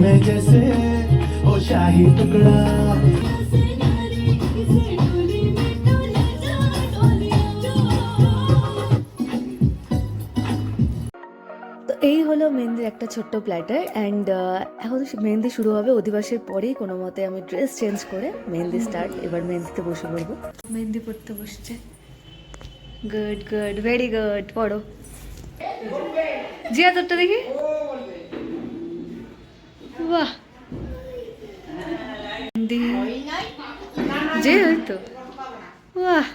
में जैसे हो शाही टुकड़ा। তো এই হলো মেহেন্দির একটা ছোট্ট প্ল্যাটার অ্যান্ড এখন মেহেন্দি শুরু হবে। অধিবাসের পরেই কোনো মতে আমি ড্রেস চেঞ্জ করে মেহেন্দি স্টার্ট। এবার মেহেন্দিতে বসে পড়বো। মেহেন্দি পড়তে বসছে। Good good, very good. পড়ো জিয়া, তোরটা দেখি। বাহ, মেহেন্দি যে হয়তো। বাহ,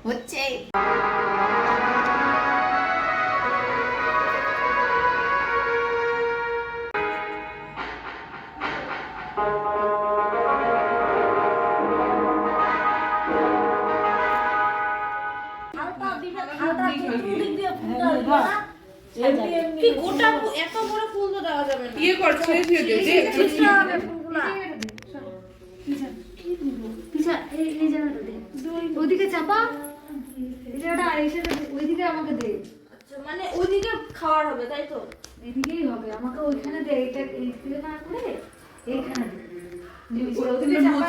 হচ্ছে কি গোটা এত বড় ফুল তো দেওয়া যাবে না। করছে ওদিকে চাপা, ওইদিকে আমাকে দে। আচ্ছা, মানে ওইদিকে খাওয়ার হবে তাই তো? এদিকেই হবে, আমাকে ওইখানে দে। এটা এইদিকে না করে এইখানে দে। ওদিকে চাপা।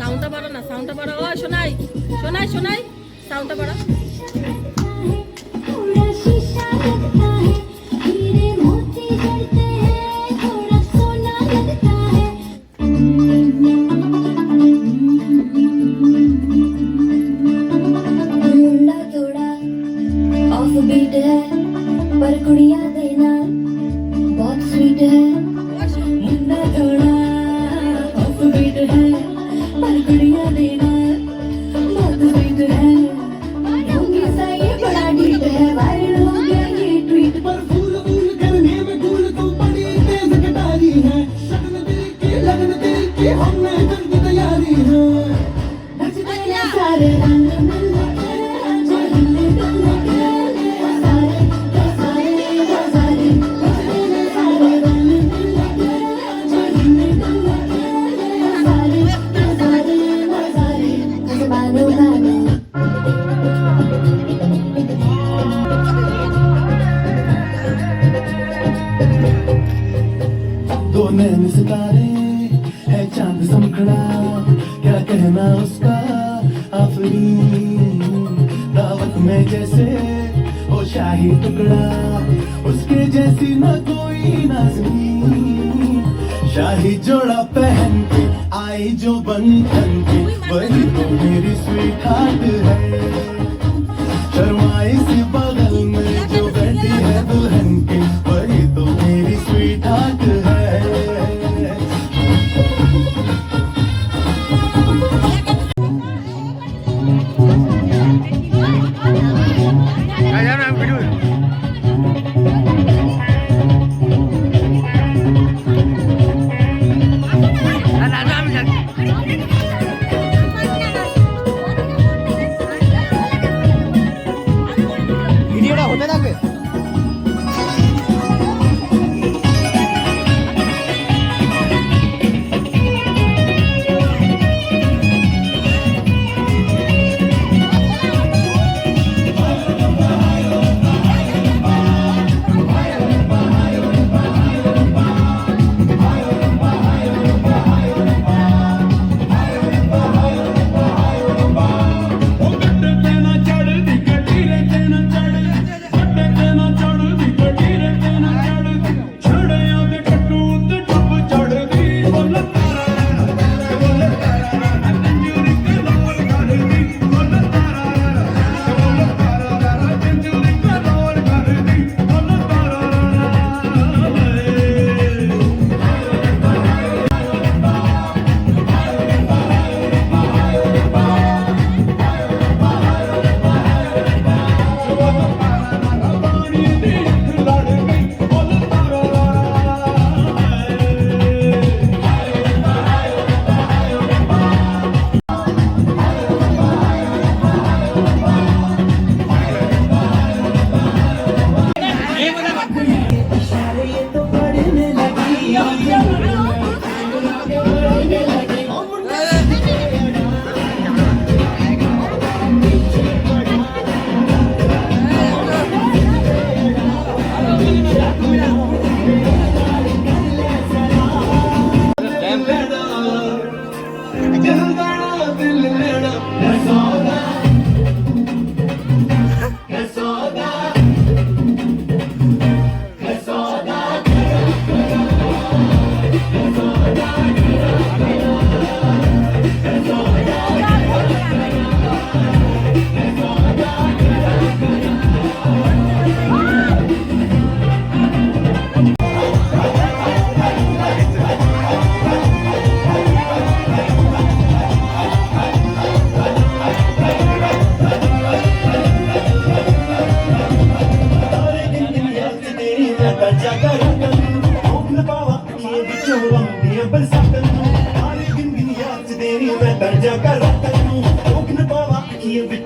সাউন্ডটা বাড়া না, সাউন্ডটা বাড়া। ও শোনাই শোনাই শোনাই, সাউন্ডটা বাড়া। बीट है पर कुड़िया देना बहुत स्वीट है। मुंडा थोड़ा ऑफ बीट है पर कुड़िया देना बहुत स्वीट है। योगी सा ये बड़ा डीट है, वायरल हो गया ये ट्वीट पर। फूल फूल करने में फूल तो बड़ी तेज कटारी है। लगन दिल की हमने कर दी तैयारी है। नचते हैं सारे रंग मिल के, आजा हिले दम के, सारे सारे सारे नचते हैं सारे रंग मिल के, आजा हिले दम के, सारे सारे सारे बानो बानो। दो नैन सितारे है चांद समखड़ा, क्या कहना उसका आफरी। दावत में जैसे हो शाही टुकड़ा, उसके जैसी न कोई नाज़नीन। शाही जोड़ा पहन के आई जो बंधन के, वही तो मेरी स्वीट हार्ट है। शर्माई सी बगल में जो बैठी है दुल्हन के, वही तो मेरी स्वीट हार्ट है। ভিডিওটা হতে থাকবে।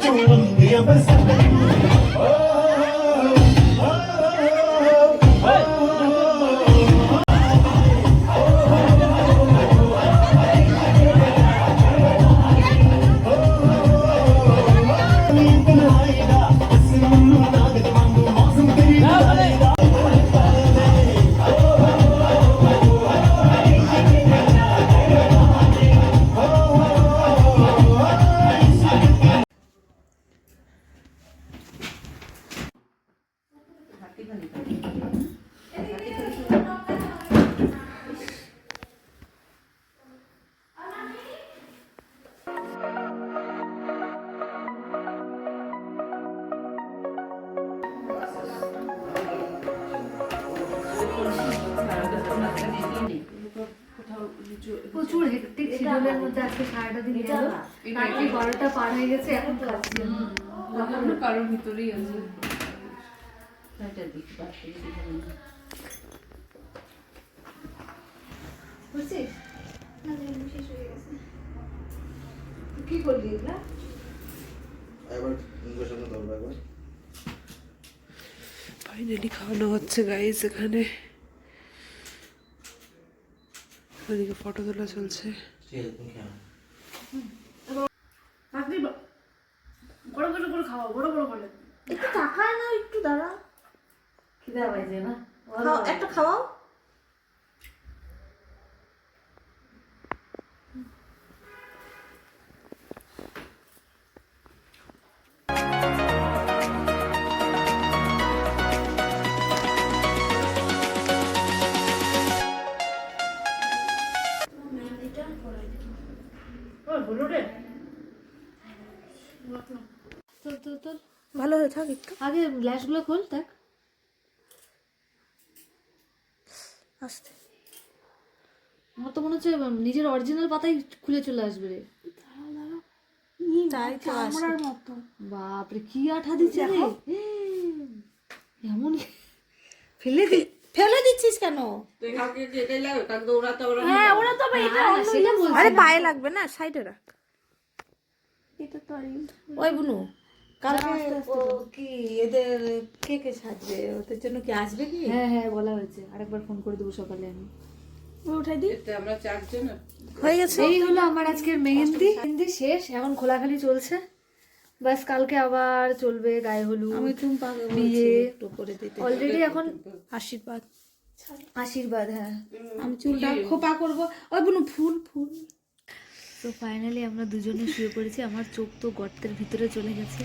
चुंदियां बरसाती প্রচুর হেক্টিক শিডিউলের মধ্যে আজকে সারাটা দিন গেল। রাত্রি 12টা পার হয়ে গেছে, এখন খাচ্ছি আমি। কারোর ভিতরেই আছে। বুঝছিস? কি করলি এগুলা? ফাইনালি খাওয়ানো হচ্ছে গাইস এখানে। ওদিকে ফটো তোলা চলছে। আপনি বড় বড় করে খাওয়া, বড় বড় করে। একটু তাকায় না, একটু দাঁড়া। খিদা পাইছে না? একটা খাওয়াও। ভালো হয়ে থাক একটু আগে গ্লাসগুলো খোল, দেখ। আস্তে। আমার তো মনে হচ্ছে নিজের অরিজিনাল পাতাই খুলে চলে আসবে রে। তাই তো আমরার মতো। বাপরে কি আঠা দিচ্ছে রে, এমন ফেলে দিচ্ছিস কেন? হ্যাঁ ওরা তো আবার এটা সেটা বলছে। আরে পায়ে লাগবে না, সাইডে রাখ। এটা তো ওই বুনু কালকে কি এদের কে কে সাজবে, ওদের জন্য কি আসবে কি? হ্যাঁ হ্যাঁ বলা হয়েছে, আরেকবার ফোন করে দেবো সকালে আমি। উঠাই দি, আমরা 4 জন। হয়ে গেছে। এই হলো আমার আজকের মেহেন্দি। মেহেন্দি শেষ, এখন খোলাখালি চলছে। বাস কালকে আবার চলবে গায়ে হলুদ, আমি টুম্পাকে বলছি বিয়ে। একটু করে দিতে। অলরেডি এখন আশীর্বাদ আশীর্বাদ। হ্যাঁ, আমি চুলটা খোপা করবো। ওই বুনু ফুল ফুল। তো ফাইনালি আমরা দুজনে শুয়ে পড়েছি। আমার চোখ তো গর্তের ভিতরে চলে গেছে।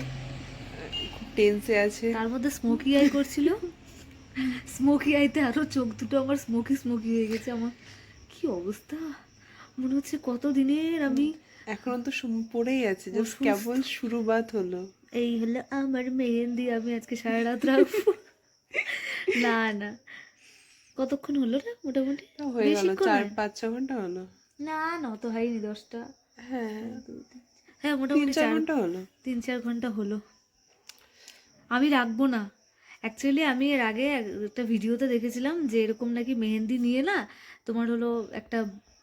টেন্সে আছে। তার মধ্যে স্মোকি আই করছিল, স্মোকি আইতে আরো চোখ দুটো আমার স্মোকি স্মোকি হয়ে গেছে। আমার কি অবস্থা, মনে হচ্ছে কতদিনের আমি। এখনো তো পড়েই আছে, জাস্ট কেবল শুরুবাত হলো। এই হলো আমার মেহেন্দি, আমি আজকে সারা রাত রাখবো। না না, কতক্ষণ হলো রে মোটামুটি? হয়ে গেল বেশিক্ষণ নয়। 4-5 ঘন্টা হলো। না না, অত হয়নি, 10টা। হ্যাঁ, হ্যাঁ মোটামুটি 3-4 ঘন্টা হলো। 3-4 ঘন্টা হলো। আমি রাখবো না। অ্যাকচুয়ালি আমি এর আগে একটা ভিডিওতে দেখেছিলাম যে এরকম নাকি মেহেন্দি নিয়ে না, তোমার হলো একটা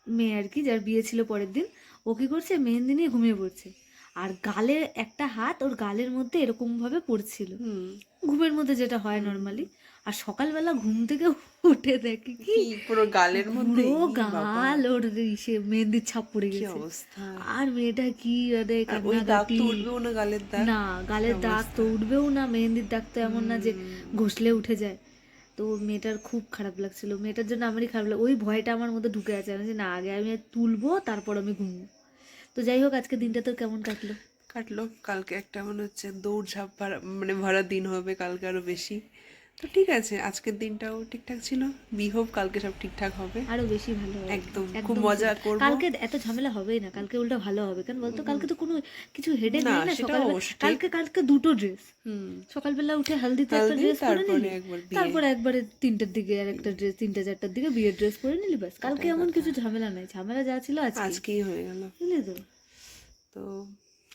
মেয়ে আর কি, যার বিয়ে ছিল পরের দিন, ও কী করছে, মেহেন্দি নিয়ে ঘুমিয়ে পড়ছে। আর গালে একটা হাত ওর গালের মধ্যে এরকমভাবে পড়ছিল, ঘুমের মধ্যে যেটা হয় নর্মালি। আর সকালবেলা ঘুম থেকে উঠে দেখি কি পুরো গালের মধ্যে পুরো গাল ওর ইসে মেহেন্দির ছাপ পড়ে কি গেছে। অবস্থা। আর মেয়েটা কি মানে আর ওই দাগ কান্নাকাটি। তো উঠবেও না, গালের দাগ। না, গালের দাগ তো উঠবেও না, মেহেন্দির দাগ তো এমন না যে ঘষলে উঠে যায়। তো মেয়েটার খুব খারাপ লাগছিল, মেয়েটার জন্য আমারই খারাপ লাগে। ওই ভয়টা আমার মধ্যে ঢুকে আছে, আমি যে না আগে আমি তুলবো তারপর আমি ঘুমবো। তো যাই হোক, আজকে দিনটা তোর কেমন কাটলো? কাটলো। কালকে একটা মনে হচ্ছে দৌড়ঝাঁপ মানে ভরা দিন হবে, কালকে আরো বেশি। তো ঠিক আছে, আজকের দিনটাও ঠিকঠাক ছিল। বি হোপ কালকে সব ঠিকঠাক হবে, আরো বেশি ভালো হবে। একদম খুব মজা করবো। কালকে এত ঝামেলা হবেই না, কালকে উল্টা ভালো হবে। কারণ বলতো কালকে তো কোনো কিছু হেডেক না, নেই না। সেটা সকালবেলা অবশ্যই। কালকে দুটো ড্রেস, সকালবেলা উঠে হালদিতে একটা ড্রেস পরে তারপরে নিলি, একবার বিয়ে। তারপরে একবারে 3টের দিকে আর একটা ড্রেস, 3টা-4টার দিকে বিয়ের ড্রেস পরে নিলি, ব্যাস। কালকে এমন কিছু ঝামেলা নাই, ঝামেলা যা ছিল আজকেই হয়ে গেল। বুঝলি তো। তো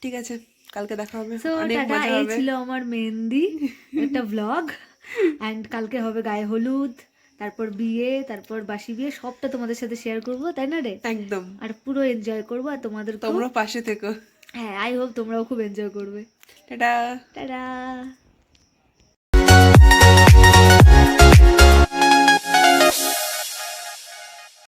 ঠিক আছে, কালকে দেখা হবে, So, অনেক টাটা, মজা এই হবে। ছিল আমার মেহেন্দি একটা ব্লগ। অ্যান্ড কালকে হবে গায়ে হলুদ, তারপর বিয়ে, তারপর বাসি বিয়ে, সবটা তোমাদের সাথে শেয়ার করবো, তাই না রে? একদম, আর পুরো এনজয় করবো, আর তোমাদের তোমরা পাশে থেকো। হ্যাঁ আই হোপ তোমরাও খুব এনজয় করবে। টাটা। টাটা।